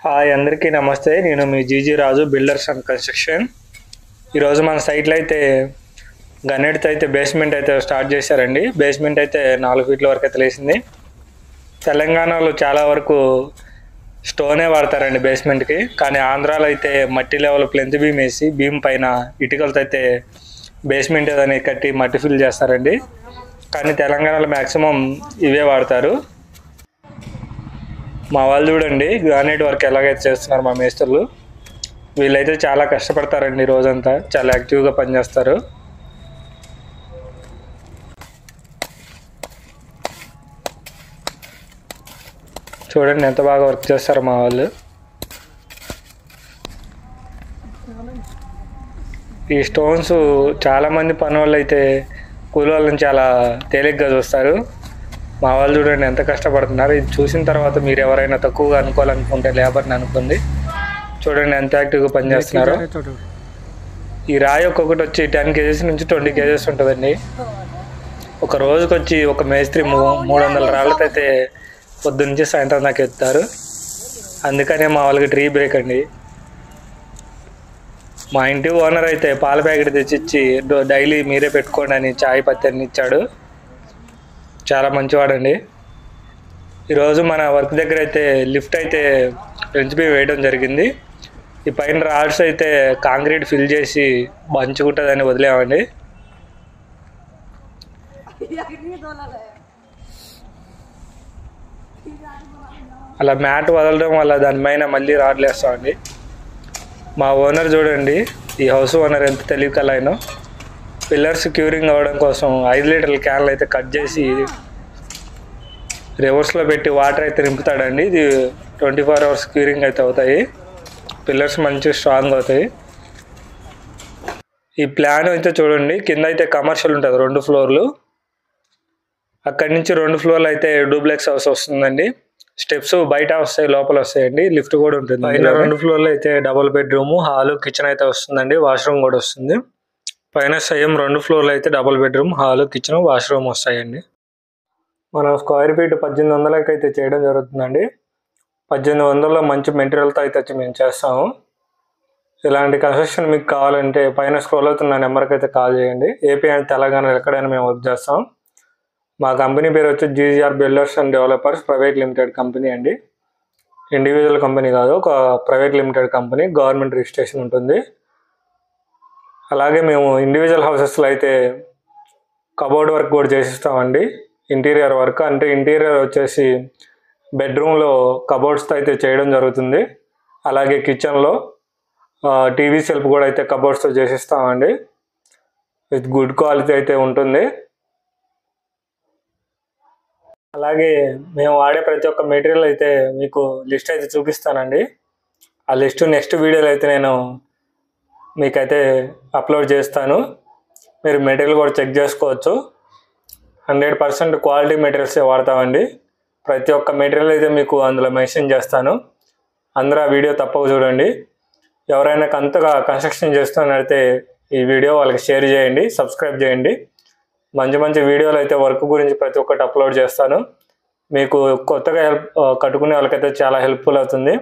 Hi అందరికీ నమస్తే. నేను మీ GG Raju builders and construction. ఈరోజు మన సైట్లో అయితే గన్నెట్తో అయితే బేస్మెంట్ అయితే స్టార్ట్ చేశారండి. బేస్మెంట్ అయితే 4 ఫీట్ల వరకు అయితే లేసింది. తెలంగాణలో చాలా వరకు స్టోనే వాడతారండి బేస్మెంట్కి, కానీ ఆంధ్రాలో అయితే మట్టి లెవెల్ ప్లెంత్ బీమ్ వేసి బీమ్ పైన ఇటుకలతో అయితే బేస్మెంట్ ఏదైనా కట్టి మట్టి ఫిల్ చేస్తారండి. కానీ తెలంగాణలో మ్యాక్సిమం ఇవే వాడతారు. మా వాళ్ళు చూడండి గ్రానైట్ వర్క్ ఎలాగైతే చేస్తున్నారు మా మేస్త్రులు. వీళ్ళైతే చాలా కష్టపడతారండి, రోజంతా చాలా యాక్టివ్గా పనిచేస్తారు. చూడండి ఎంత బాగా వర్క్ చేస్తారు మా వాళ్ళు. ఈ స్టోన్స్ చాలామంది పని వాళ్ళు అయితే కూలి వాళ్ళని చాలా తేలిగ్గా చూస్తారు. మా వాళ్ళు చూడండి ఎంత కష్టపడుతున్నారు. ఇది చూసిన తర్వాత మీరు ఎవరైనా తక్కువగా అనుకోవాలనుకుంటే లేబర్ని అనుకోండి. చూడండి ఎంత యాక్టివ్గా పనిచేస్తున్నారు. ఈ రాయి ఒక్కొక్కటి వచ్చి 10 కేజెస్ నుంచి 20 కేజెస్ ఉంటుందండి. ఒక రోజుకి వచ్చి ఒక మేస్త్రి 300 రాళ్ళతో అయితే పొద్దు నుంచి సాయంత్రం దాకా ఎత్తారు. అందుకనే మా వాళ్ళకి ట్రీ బ్రేక్ అండి. మా ఇంటి ఓనర్ అయితే పాల ప్యాకెట్ తెచ్చిచ్చి డైలీ మీరే పెట్టుకోండి అని చాయ్ పత్తి అన్ని ఇచ్చాడు. చాలా మంచివాడండి. ఈరోజు మన వర్క్ దగ్గర అయితే లిఫ్ట్ అయితే ఫ్రెంచ్ బీమ్ వేయడం జరిగింది. ఈ పైన రాడ్స్ అయితే కాంక్రీట్ ఫిల్ చేసి మంచుకుంటుందని వదిలేమండి. అలా మ్యాట్ వదలడం వల్ల దానిపైన మళ్ళీ రాడ్లు వేస్తామండి. మా ఓనర్ చూడండి, ఈ హౌస్ ఓనర్ ఎంత తెలివికలైనో. పిల్లర్స్ క్యూరింగ్ అవ్వడం కోసం 5 లీటర్ల క్యాన్లు అయితే కట్ చేసి రివర్స్లో పెట్టి వాటర్ అయితే నింపుతాడండి. ఇది 24 అవర్స్ క్యూరింగ్ అయితే అవుతాయి. పిల్లర్స్ మంచి స్ట్రాంగ్ అవుతాయి. ఈ ప్లాన్ అయితే చూడండి, కింద అయితే కమర్షియల్ ఉంటుంది 2 ఫ్లోర్లు. అక్కడి నుంచి 2 ఫ్లోర్లు అయితే డూప్లెక్స్ హౌస్ వస్తుందండి. స్టెప్స్ బయట వస్తాయి, లోపల వస్తాయండి. లిఫ్ట్ కూడా ఉంటుంది. పైన 2 ఫ్లోర్లు అయితే డబుల్ బెడ్రూమ్, హాలు, కిచెన్ అయితే వస్తుందండి. వాష్రూమ్ కూడా వస్తుంది. పైన సేమ్ 2 ఫ్లోర్లు అయితే double bedroom, hall, kitchen, washroom వస్తాయండి. మనం స్క్వేర్ ఫీట్ 1800కి అయితే చేయడం జరుగుతుందండి. 1800లో మంచి మెటీరియల్తో అయితే మేము చేస్తాము. ఇలాంటి కన్స్ట్రక్షన్ మీకు కావాలంటే పైన స్క్రోల్ అవుతున్న నెంబర్కి అయితే కాల్ చేయండి. ఏపీ అండ్ తెలంగాణ ఎక్కడైనా మేము వర్క్ చేస్తాం. మా కంపెనీ పేరు వచ్చి GGR builders and developers private limited company అండి. ఇండివిజువల్ కంపెనీ కాదు, ఒక private limited company. Government registration ఉంటుంది. అలాగే మేము ఇండివిజువల్ హౌసెస్లో అయితే కబోర్డ్ వర్క్ కూడా చేసిస్తామండి. ఇంటీరియర్ వర్క్ అంటే ఇంటీరియర్ వచ్చేసి బెడ్రూమ్లో కబోర్డ్స్తో అయితే చేయడం జరుగుతుంది. అలాగే కిచెన్లో టీవీ సెల్ఫ్ కూడా అయితే కబోర్డ్స్తో చేసిస్తామండి. విత్ గుడ్ క్వాలిటీ అయితే ఉంటుంది. అలాగే మేము వాడే ప్రతి ఒక్క మెటీరియల్ అయితే మీకు లిస్ట్ అయితే చూపిస్తానండి. ఆ లిస్ట్ నెక్స్ట్ వీడియోలో అయితే నేను మీకైతే అప్లోడ్ చేస్తాను. మీరు మెటీరియల్ కూడా చెక్ చేసుకోవచ్చు. 100% క్వాలిటీ మెటీరియల్సే వాడతామండి. ప్రతి ఒక్క మెటీరియల్ అయితే మీకు అందులో మెన్షన్ చేస్తాను. అందరూ ఆ వీడియో తప్పక చూడండి. ఎవరైనా అంతగా కన్స్ట్రక్షన్ చేస్తున్నట్లయితే ఈ వీడియో వాళ్ళకి షేర్ చేయండి, సబ్స్క్రైబ్ చేయండి. మంచి మంచి వీడియోలు అయితే వర్క్ గురించి ప్రతి ఒక్కటి అప్లోడ్ చేస్తాను. మీకు కొత్తగా కట్టుకునే వాళ్ళకైతే చాలా హెల్ప్ఫుల్ అవుతుంది.